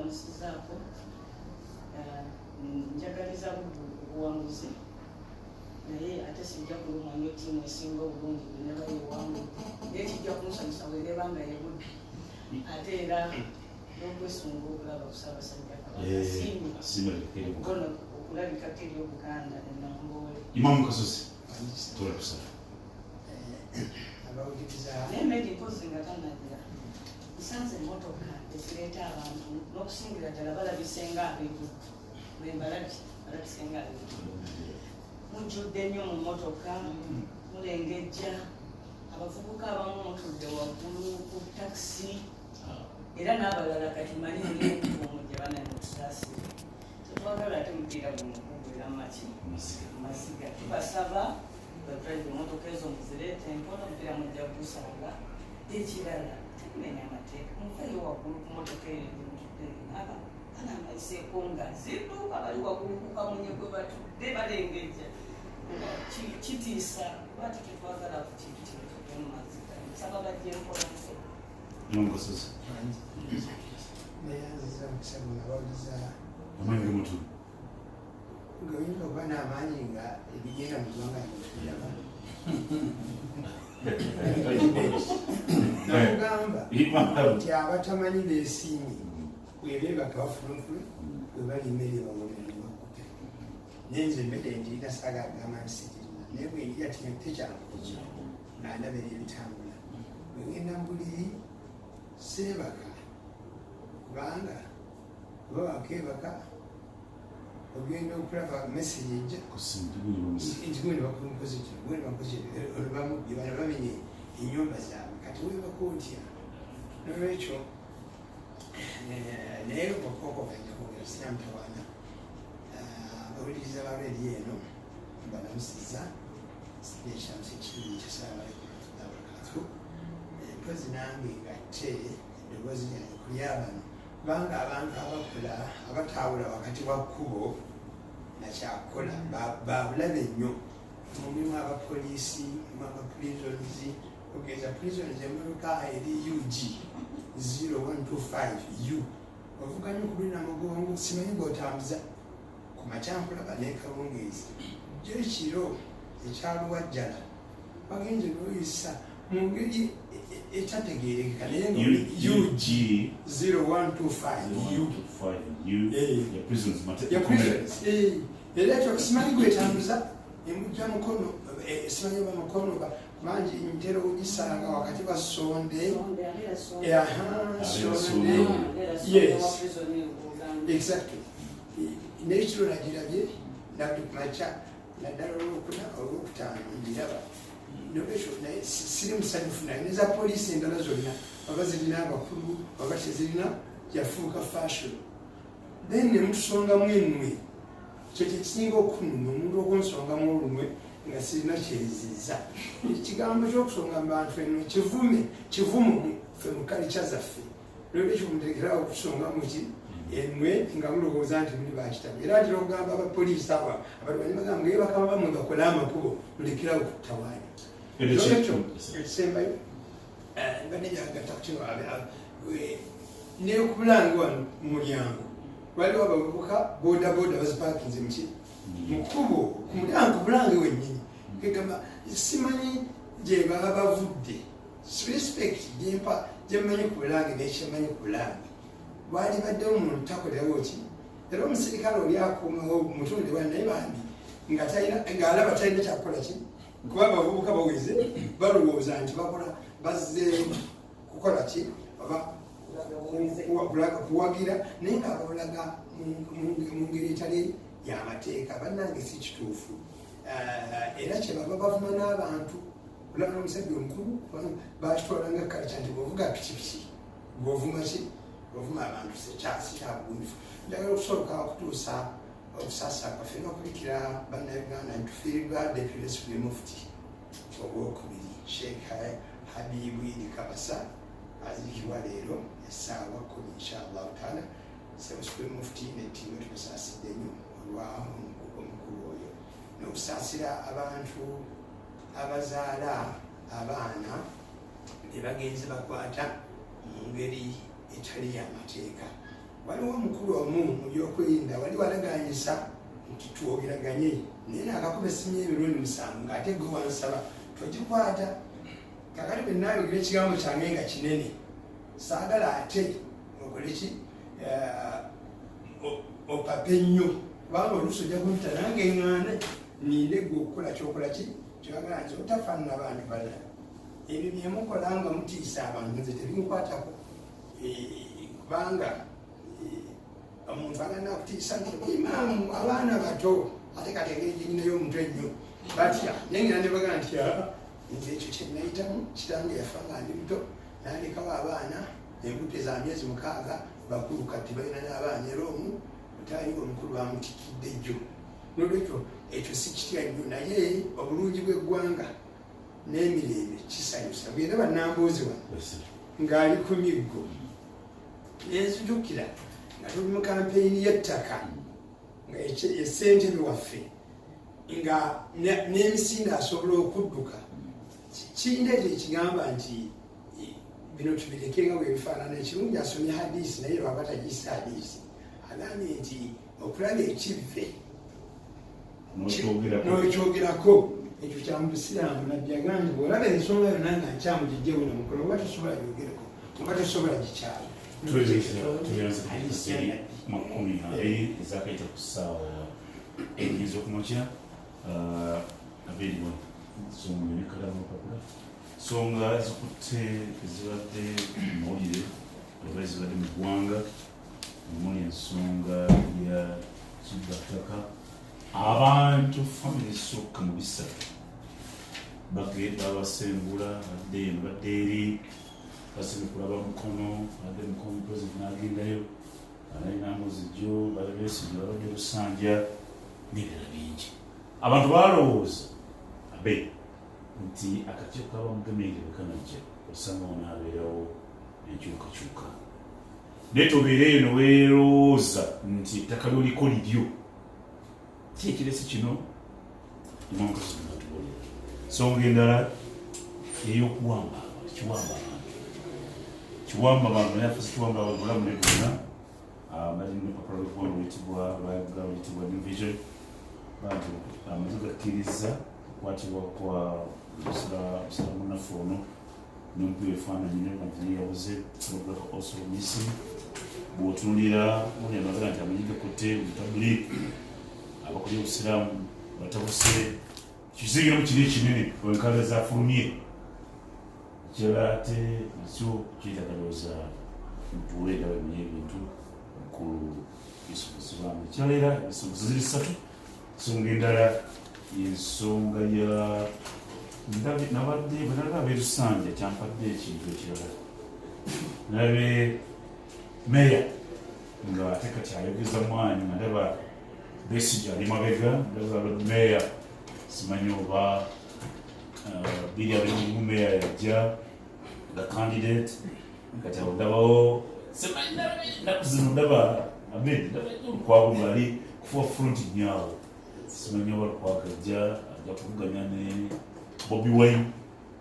bamusizaako njagaliza buwanguzi naye ate sijja kulumwa nnyo ttiimu esinga obulungi bwe neba yewangu naye kijja kunsanyusa bwerebanga yebudde ate era n'okwesunga okulaba ku Ssaabasajja Kabaka siimye okulabikako eri Obuganda ne Namboole Imam Kasozi tola kusala naye medi mpozi nga tanagira nsanze emmotoka ezireeta abantu n'okusingira ddala balabisenga ab'ebuddu bwe balabisenga ab'ebuddu mujjudde nnyo mu mmotoka mulengejja abavubuka abamu mutudde waggulu ku takisi era n'abalala kati mali ng'omujja banamutusaasire tetwagala ate mupiira gumukugwera maki masiga tubasaba badrayiva emmotoka ezo muzireete mpona mupiira mujja gusanga ekirala temumenya amateeka muvayo waggulu ku mmotoka eyo mutudde aba anamaiseeko nga zidduuka bali waggulu ku kamunye gwe batudde balengejja kitiisa lwati tetwagala ku kintu kino kyomumazika nsaba bajja enkolanse nongosozi neyanziza okusaba ngabawuliza amanyi mutu ng'oyinza okuba n'amaanyi nga ebigenda mu ggwanga nibituyaba nakugamba nti abatamanyi beesiimye bwebeebaka bafulufulu bwe bali emmere bawulira nibakupe nenze emmere ndirina saaga agamba nti sigirina naye bwenjira tekyankuki ng'andabera ebitambula bwegenda mu buliri seebaka kubanga oba wakeebaka ogenda okulaba message ejja ntigwene bakumpozitiolubamu bana bamenye ennyumba zaabwe kati weebaka otya nolwekyo naye okoko kajja kwogera sinamutawaana abawuliriza balweri eno balamusiza ekyamusa ekibibi kyasalabalekatu mpozi nange ngatte eddoboozi lyange kulyabano kubanga abantu abakola abataawula wakati wa kkubo nakyakola babulabe nnyo mulimu abapoliisi mu abaprisons ogeza prisons emmotoka eri UG 0125 ovuga nnyo kulina mugongo simanyi ng'otambuza ku makyankulaba n'ekawungeezi jo ekiro ekyaluwajjala bagenze n'oyisa mu ngeri etategeerekeka naye UG 0125 era ekyo simanyi gwetambuza emujja mukono simanyi oba mukono mangi ntera ogisanga wakati wa sonde exactly n'ekiro nagirabye nabuli kumakya naddala olwokuna olwokutaano ngiraba nolwekyo naye siri musanyufu naye neza poliisi endala zonna oba zirina abakulu oba tezirina yafuuka fashion then nemutusongamu ennwe kyo kyekisinga okunuma omuntu okunsongamu olunwe nga sirina kyeriziza ekigambo kyokusonga mu bantu eno kivumu ffe mu kalica zaffe nolwekyo muteekerawo okusongamu ki enwe nga mulowooza nti muli bakitabu era atera okugamba abapoliisi awa abalwanyi bagamba ngaye bakaba bamwe bakole amakubo mulekerawo kutawaanya nolwekyo ekisembayo banejagatta kukino neyokubulange wano mu mulyango waliwo abavubuka bodaboda bazipakinze muki mukubo ku mulyango bulange wennyini kegamba simanyi gye baba bavudde respect gyemmanyi ku bulange nekyemanyi ku bulange wali baddewo omuntu takolerawo ki era omusirikale oli akuumawo mutunde wali naye bambi ng'alaba talina kyakukola ki kuba abavubuka baweze balowooza nti bakola bazze kukola ki oba kuwagira naye ngaabawulaga mu ngeri etali yamateeka bannange si kituufu era kyebaba bavuma n'abantu olaba n'omusajja omukulu bakitwalanga kalita nti bwovuga pikipiki bwovuma ki bwovuma abantu sikyabugunjufu njagala okusooka okutuusa okusasa kwaffe n'okulikira bannayuganda ntufiirwa deputy supreme mufti ogwokubiri sheikh habibu idi kabasa azikibwa leero essaawa 10 inshallah taala supreme mufti nettiimu tumusaasidde nnyo olwa omukulu oyo n'okusaasira abantu abazaala abaana ne bagenzi bakwata mu ngeri etali y'amateeka waliwo omukulu omu mu byokwerinda wali walaganyisa nti twogeraganye naye naakakuba essimu y'emirundi 7 ng'ate gwe wansaba togikwata kakati bwe naayogera ekigambo kyange nga kinene saagala ate okoleki opapa ennyo kubanga oluusi ojja kumpita nange eŋŋaana ninde gwe okukola kyokola ki kyagala nti otafaanana abantu balala ebyo byemukola nga mutiisa abantu nze tebinkwatako kubanga omuntu agana kutiisa nti imaamu abaana bato ate kati engeri girinayo omutwe ennyo batya naye ngira ne bagala nti nze ekyo kyenayitamu kitange yafa nga ndi muto nalekawo abaana embuto za myezi 6 bakulu kati balina n'abaana era omu mutaayiwe omukulu bamutikidde jjo nolwekyo ekyo si kitya nnyo naye obulungi bw'eggwanga n'emirembe kisanyusa bwenda bannamboozi wano ng'ali ku miggo nenzijukira nga tuli mu kampeyini y'ettaka nga essentebe waffe nga n'emisinde asobola okudduka kindeeta ekigamba nti bino tubireke nga bwebifaanana ekirungi asomye hadisi naye lwaba tagisa hadisi agambye nti okulaba ekivve n'okyogerako ekyo kya mubusiraamu nabbi agambye bw'olaba ensonga yonna nga nkyamugijjewo namukolo oba tosobola gyogereko oba tosobola gikyalo makumi ezakaita ku ssaawa enyinza okumakya abiriwa nsonga nekalamu papula nsonga zikutte ezibadde mumawulire oba ezibadde mu ggwanga omuli ensonga ya kibbattaka abantu famire esooka mu bisatu babasengula badde eri baseme kulaba mukono badde mukono president n'agendayo alayinamuzijjo balabesijjo babadde lusanja n'ebirala bingi abantu balowooza abe nti akakiiko kaba mugemeere kanajja osanga onaabeerawo enkyukakyuka naye tobeereeyo neweerowooza nti ettaka lyoliko libyo ki ekiresi kino imankasonatubolera songa endala ey'okuwamba kiwamba abantu naye afasi kiwamba abantu bulamu nebona balina olupapula lw'eggwanga luyitibwa New Vision bantu amaze gakkiriza okukwatibwa kwa musala munafu ono n'omupira efaananyi nabagini yabuze also missing bw'otunulira muli amazaga nti amanyi gakutte mutabuli abakulya obusiraamu batabuse kizingiramu kiri ekinene enkala zafulumye ekirala ate nakyo kyeitagalooza ntuweera bamenye ebintu omukulu isibaamu ekirala era ensonga ziri 3 ensonga endala ensonga ya nabadde bwenalaba abeerusanja kyampadde ekintu ekirala nalabe meya nga ate kati ayogeza mwanyi nga ndaba Besigye ali mabega ndaba meya simanyi oba biri abalimu meya yajja nga candidate kati awo ndabawo simanyi naku zino ndaba abedi olukwago ngaali kufuwa front nyawo simanyi oba lukwago ajja kuvuganya ne Bobi Wine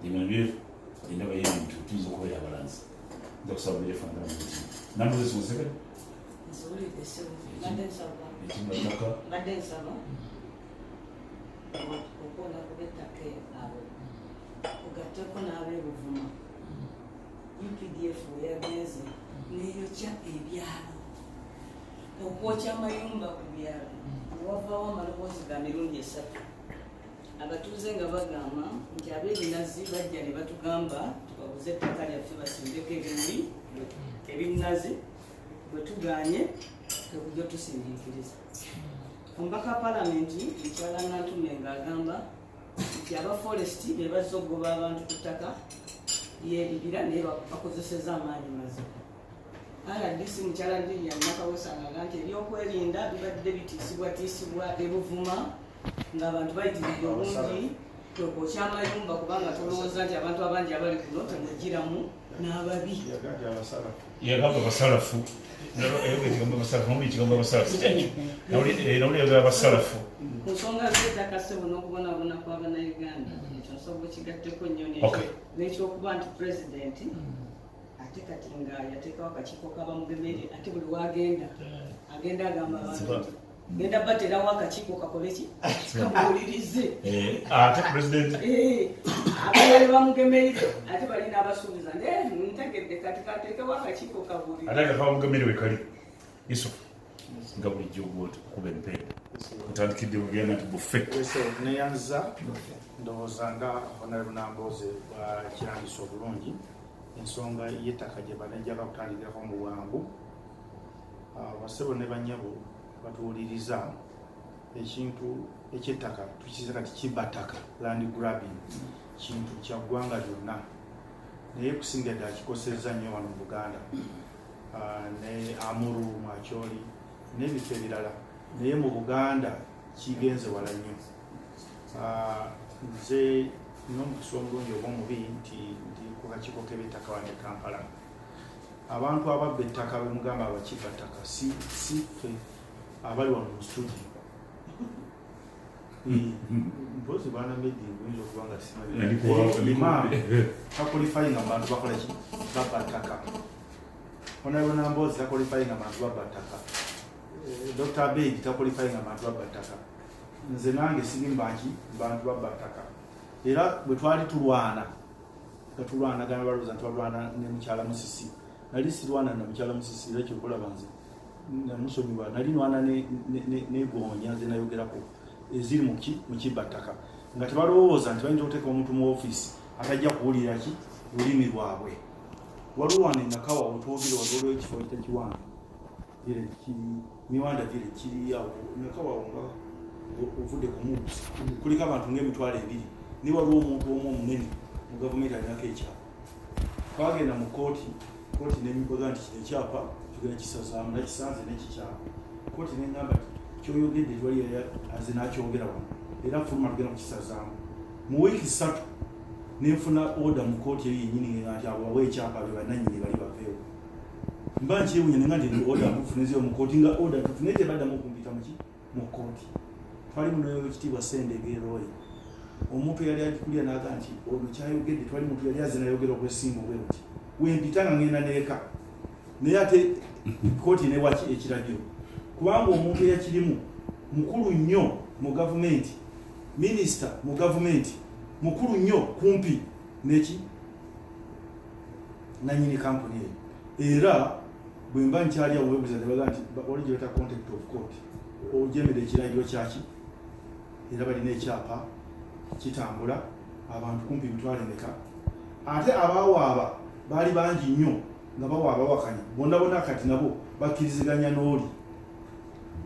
ebintu endaba y'ebintu tuyinza okubeera abalanzi nja kusaba beefandala mu mutima namwe zesonzeka ekimbataka mbadde nsaba okukola kubettaka abo kugatteko n'abeebuvuma UPDF weyagenze neyokya ebyalo okwokya amayumba ku byalo newavaawo amaloboozi ga mirundi 3 abatuuze nga bagamba nti ab'ebinazi bajja ne batugamba tubaguze ettaka lyaffe basimbeko ebimuli ebinazi bwe tugaanye tekujja tusindiikiriza omubaka wa palamenti mukyala Nantume ng'agamba nti aba foresti be bazze okugoba abantu ku ttaka ly'ebibira naye bakozeseza amaanyi mazima RDC mukyala Lilian Nakawesa ng'agamba nti ebyokwerinda bibadde bitiisibwatiisibwa ebuvuma ng'abantu bayitiridde obungi okwokya amayumba kubanga tolowooza nti abantu abangi abali kuno temugiramu n'ababi yagamba basalafu abasalafu ku nsonga z'ettaka ssebo n'okubonabona kw'abannayuganda ekyo nsobola kigatteko nnyo n'ekyokuba nti pulezidenti ate kati nga yateekawo akakiiko kabamugemere ate buli wagenda agenda agamba abantu genda baterawo akakiiko kakoleki kamuwulirize ate president abaali bamugemerire ate balina abasuubiza ntegedde kati kateekewo akakiiko kabuulire ate akabamugemere we kali Yusuf nga bulijjo kuba empeera otandikidde bugenda nti bufe neyanza ndowooza nga Honorable Nambooze bwakirambisa obulungi ensonga y'ettaka gye banajja bakutandikirako mu bwangu basebo ne bannyabo batuwuliriza ekintu eky'ettaka tukize kati kibataka land grabbing kintu kya ggwanga lyonna naye kusinga ddala kikosezza nnyo wano mu Buganda ne Amuru Mwakyoli n'ebifo ebirala naye mu Buganda kigenze wala nnyo nze n'omukisa omulungi oba omubi nti ku kakiiko k'eby'ettaka wano e Kampala abantu ababba ettaka bemugamba abakiba ttaka si ffe abali wano mu studio mpozi baana medding oyinza okuba nga simaimam takolifayinga mu bantu bakola ki babba ttaka Honorable Nambooze takolifayinga mu bantu babba ttaka Dr. Abedi takolifayinga mu bantu babba ttaka nze nange sirimbanki bantu babba ttaka era bwe twali tulwana gana balowooza nti balwana ne mukyala Musisi nali sirwana na mukyala Musisi era kyokulaba nze namusonyiwa nali nwana negonya ze nayogerako eziri mu kibbattaka nga tebalowooza nti bayinza okuteeka omuntu mu ofiisi atajja kuwulira ki lulimi lwabwe waliwo wano enakawa otwogere waliwo ekifo kitakiwanga miwanda vile kiri awo nakawa nga ovudde ku mubuzi kuliko abantu ng'emitwalo 2 ni waliwo omuntu omu omunene mu gavumenti alinako ekyapa twagenda mu kooti n'emikoza nti kino ekyapa tugenda kisazaamu nakisanze n'ekikyapa kooti neŋŋamba ti kyoyogedde twali aze nakyogera wano era fuluma tugenda kukisazaamu mu wiiki 3 nenfuna oda mu kooti eyo yennyini nti abo bawe ekyapa be bannannyini bali baveewo mba nkyewunya nenga nti oda ntufunezeyo mu kooti nga oda ntufune tebaddamu okumpita mu kooti twali munoyo ekitiibwa Sendegeroyi omuntu yali agikulya n'aga nti ono kyayogedde twali muntu yali aze nayogera okwesimba obwe buti wempita nga ngenda neeka naye ate kooti newaki ekiragiro kubanga omuntu eyakirimu mukulu nnyo mu gavumenti minisita mu gavumenti mukulu nnyo kumpi neki nanyini kampuni eyo era bwe mba nkyali awo webuza nebaga nti oli gye beta contact of court ojemera ekiragiro kyaki era balina ekyapa kitambula abantu kumpi mitwalo emeka ate abawaaba baali bangi nnyo nga bawaaba wakanya bonna kati nabo bakkiriziganya n'oli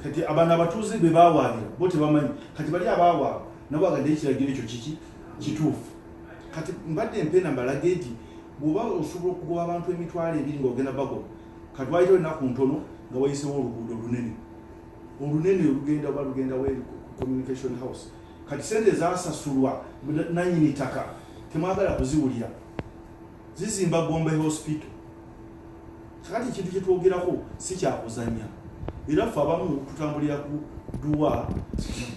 kati abantu abatuuze be bawaabira bo tebamanyi kati bali abawaaba nabo bagadde ekiragiro ekyo kituufu kati mbadde empeena mbalage nti bw'oba osobola okugoba abantu emitwalo 2 ng'ogenda bagoba kati wayita ennaku ntono nga wayisewo oluguudo olunene olugenda oba lugenda weri communication house kati sente zasasulwa nanyini ttaka temwagala kuziwulira zizimba Gombe hospital kakati ekintu kyetwogerako si kyakuzanya era ffe abamu tutambulira ku duwa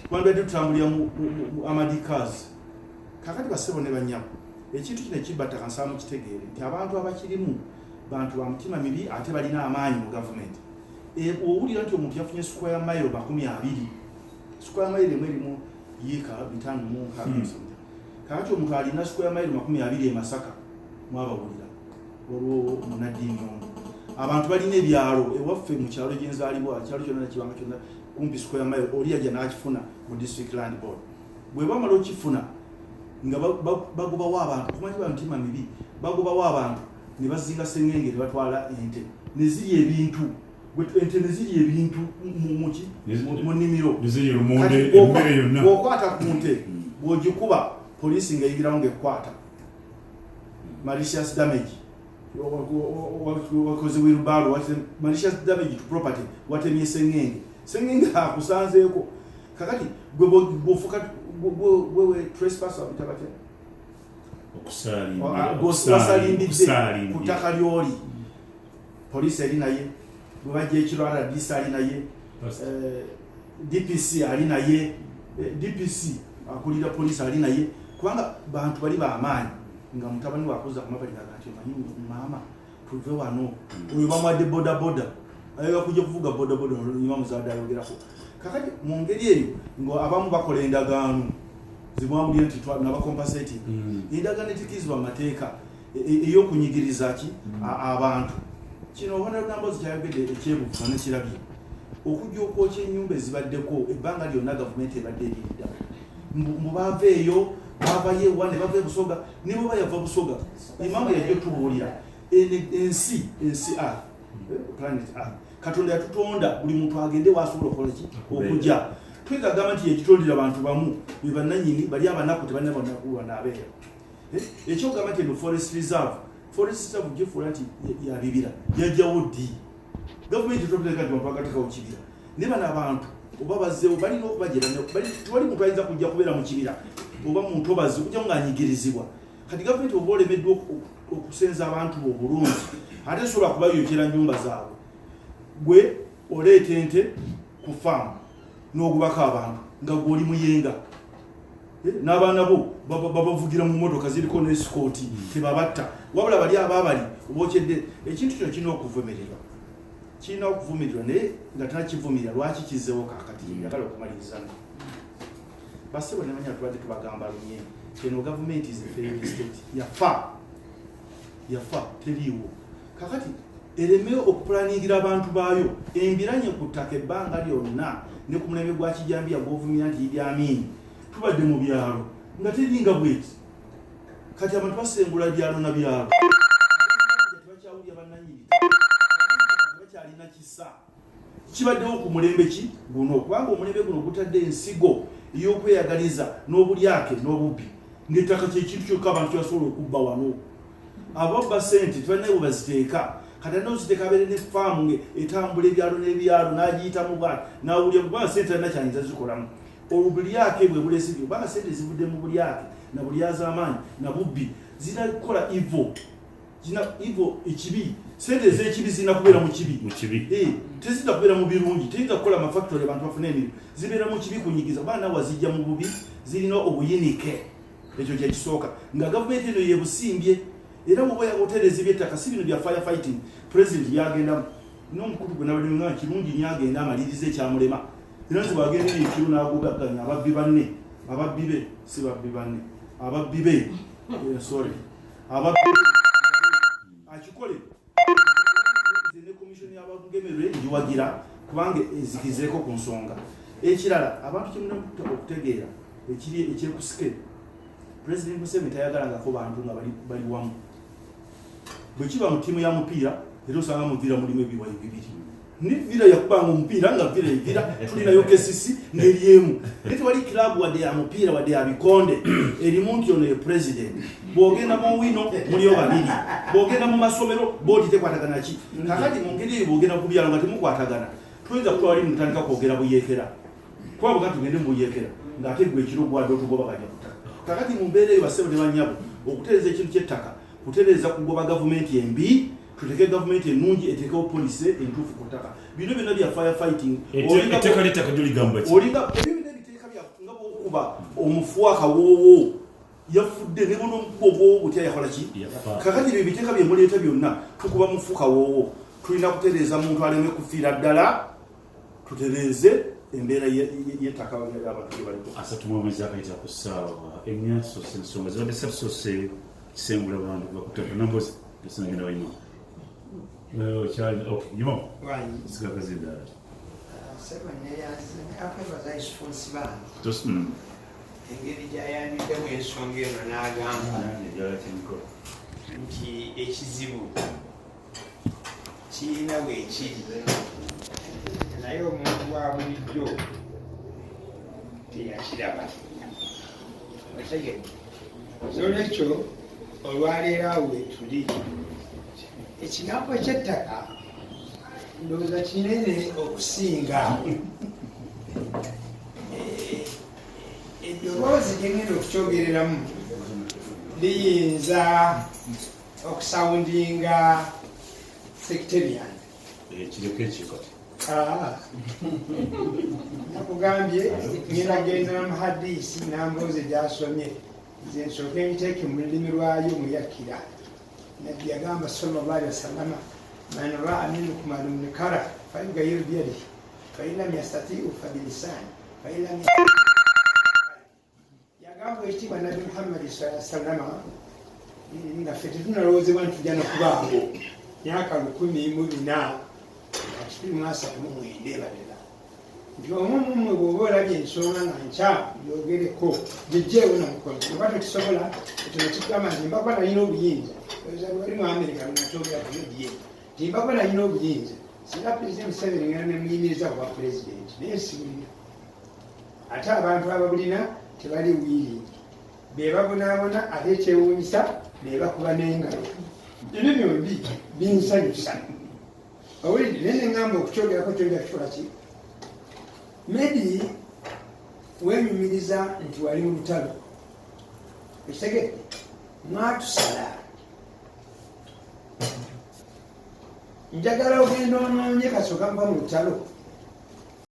twandibadde tutambulira mu amadikazi kakati basebo ne bannyabo ekintu kino ekibbattaka nsaamu kitegeere nti abantu abakirimu bantu ba mutima mibi ate balina amaanyi mu gavumenti owulira nti omuntu yafunye square mile 20 square mile emwe erimu yiika 5 kakati omuntu alina square mile 20 e Masaka mwabawulira olwo munaddiini ono abantu balina ebyalo ewaffe mu kyalo gyenzaalibwa kyalo kyonna nakibanga kyonna kumpi square mile oli yajja n'akifuna mu district land board bwe bamala okifuna nga bagobawo abantu kumanyi ba mutima mibi bagobawo abantu ne bazinga sengenge ne batwala ente ne ziri ebintu ente ne ziri ebintu mu nnimiro bw'okwata ku nte bw'ogikuba poliisi ng'eyigirawo ng'ekwata malicious damage wakoze wheelbarrow malicious damage to property watemye sengenge akusanzeeko kakati bw'ofuka gwewe trespasser bitabate okusalimbidde ku ttaka ly'oli poliisi eri naye bwe bajja ekiro RDC ali naye DPC ali naye DPC akulira poliisi ali naye kubanga bantu bali b'amaanyi nga mutabani wakuza ku mabali naga nti omanyi maama tuve wano oyo bamwadde bodaboda ayo kujja kuvuga bodaboda nyuma muzadde ayogerako kakati mu ngeri eyo ngo abamu bakola endagaano zibwamulire nti nabakompasati endagaano etikizibwa amateeka ey'okunyigiriza ki abantu kino obona nambozi kyayogedde ekyebuvuga nekirabye okujja okwokya ennyumba ezibaddeko ebbanga lyonna gavumenti ebadde eridda mubaava eyo bavayo ewa ne bava ebusoga nibo bayava busoga imamu yajja tubuulira ensi planet Earth katonda yatutonda buli muntu agende wasobola okukola ki okujja twegagamba nti yekitondera abantu bamu bebannanyini bali abanaku tebannabanabeera ekyogamba nti eno forest reserve gifuula nti yabibira yajjawo ddi gavumenti topuleka nti bantu bagatekawo kibira ne bano abantu oba bazzeewo balina okubageranya tewali muntu ayinza kujja kubeera mu kibira oba muntu obazi kujja ngaanyigirizibwa kati gavumenti oba olemeddwa okusenza abantu obulungi ate sobola kubayokera nnyumba zaabwe gwe oleeta ente ku faamu n'ogubako abantu nga gwoli muyenga n'abaana bo babavugira mu motoka ziriko n'esikooti tebabatta wabula bali abaabali obookyedde ekintu kino kirina okuvumirirwa naye nga tanakivumirira lwaki kizzeewo kakati yagala okumaliriza basebo nemanya tubadde tubagamba lunye keno gavumenti is a failed state yafa teriiwo kakati ereme okupulaningira abantu baayo embiranye ku ttaka ebbanga lyonna ne ku mulembe gwa kijambiya gw'ovumira nti Idi Amin tubadde mu byalo nga teringa bweti kati abantu basengula byalo na byalo tebakyawulya bannanyini tebakyalina kisa kibaddewo ku mulembe ki guno kubanga omulembe guno gutadde ensigo ey'okweyagaliza n'obulyake n'obubbi ng'ettaka kyekintu kyokka abantu kyebasobola okubba wano ababba sente tebalinayo bwebaziteeka kati alina oziteeka abeere ne faamu nge etambula ebyalo n'ebyalo n'agiyitamu bwati n'awulya kubanga sente alina kyayinza zikolamu obulyake bwe bulesibye kubanga sente zivudde mu bulyake na bulyaz'amaanyi na bubbi zinakola ivo ekibi sente ez'ekibi zirina kubeera mu kibi tezirina kubeera mu birungi teyinza kukola amafactory abantu bafune emirimu zibeera mu kibi kunyigiza baana wazijja mu bubi zirina obuyinike ekyo kyekisooka nga gavumenti eno yebusimbye era bwoba otereza ebyettaka si bino bya firefighting president byagendamu n'omukulu gwe nabadde kirungi nyagenda amaliriza ekyamulema era nti bwagendera ekiro n'agugaganya ababbi banne ababbi be si babbi banne ababbi be ababbi akikole ne komishoni y'abagemerere ngiwagira kubanga ezikizeeko ku nsonga ekirala abantu kyemuna okutegeera ekiri ekyekusike president Museveni tayagalangako bantu nga bali wamu bwe kiba mu ttiimu ya mupiira era osanga muviira mulimu ebiwayi bibiri ni vira yakubanga omupiira nga vira tulinayo kesisi n'eryemu naye tewali kilabu wadde ya mupiira wadde ya bikonde erimu nti ono ye president bw'ogenda mu wino muliyo babiri bw'ogenda mu masomero boodi tekwatagana ki kakati mu ngeri eyo bw'ogenda ku byalo nga temukwatagana tuyinza kutwala limu mutandika kwogera buyeekera kuba bwe tugende mu buyeekera ng'ate gwe ekiro gwadde otugoba kajja kutaka kakati mu mbeera eyo basebo ne banyabo okutereeza ekintu ky'ettaka kutereeza kugoba gavumenti embi tuteke gavumenti ennungi etekewo polisi entuufu ku ttaka bino byonna bya firefighting etteeka ly'ettaka lyo ligamba ki olinga ebyo byonna ebiteeka nga bwokuba omufu akawoowo yafudde ne bona omukubwa butya yakola ki kakati byo ebiteeka bye muleeta byonna tukuba mufu kawoowo tulina kutereeza muntu aleme kufiira ddala tutereeze embeera y'ettaka abantu gye baliko asatu mu mwezi akayita ku ssaawa ennya sose ensonga zibadde sabusose kisengula abantu bakutaka nambozi esinagenda wanyuma nyuma sigakazindala akwebaza response bange engeri gyayaniddemu ensonga eno n'agamba nti ekizibu kirina bwekiri naye omuntu wa bulijjo teyakiraba otegedde nolwekyo olwaleero awo wetuli ekigambo ky'ettaka ndowooza kinene okusinga eddoboozi lyengenda okukyogereramu liyinza okusawundinga sectarian kireko ekikati nakugambye ngenda genda mu hadisi namboozi gyasomye nze nsooka emiteeke mu lulimi lwayo muyakira nabbi yagamba sallallahu alaihi wasallama man raa minkum al-munkara falyughayyirhu biyadihi fa in lam yastati'u fa bilisani fa in lam yagamba ekitiibwa nabbi Muhammad sallallahu alaihi wasallama nga ffe tetunalowoozebwa nti tujja nokubaawo myaka 14 1939 ebalera nti omumumwe bw'oba olabye ensonga nga nkyamu yogereko gyejeewo namukono oba tekisobola ekyo nekigamba nti mbaba nalina obuyinza wali mu Amerika nakyogera kuyobyena nti mbaba nalina obuyinza singa Pulezidenti Museveni ngenda nemuyimiriza kuba pulezidenti naye siwulira ate abantu ababulina tebali wiiringi bebabonaabona ate ekyewuunyisa nebakuba n'engalo ebyo byombi binsanyusa owulidde naye neŋŋamba okukyogerako kyojja kukola ki Medi wenyumiriza nti wali mu lutalo ekitegedde mwatusala njagala ogenda onoonye kasooka nva mu lutalo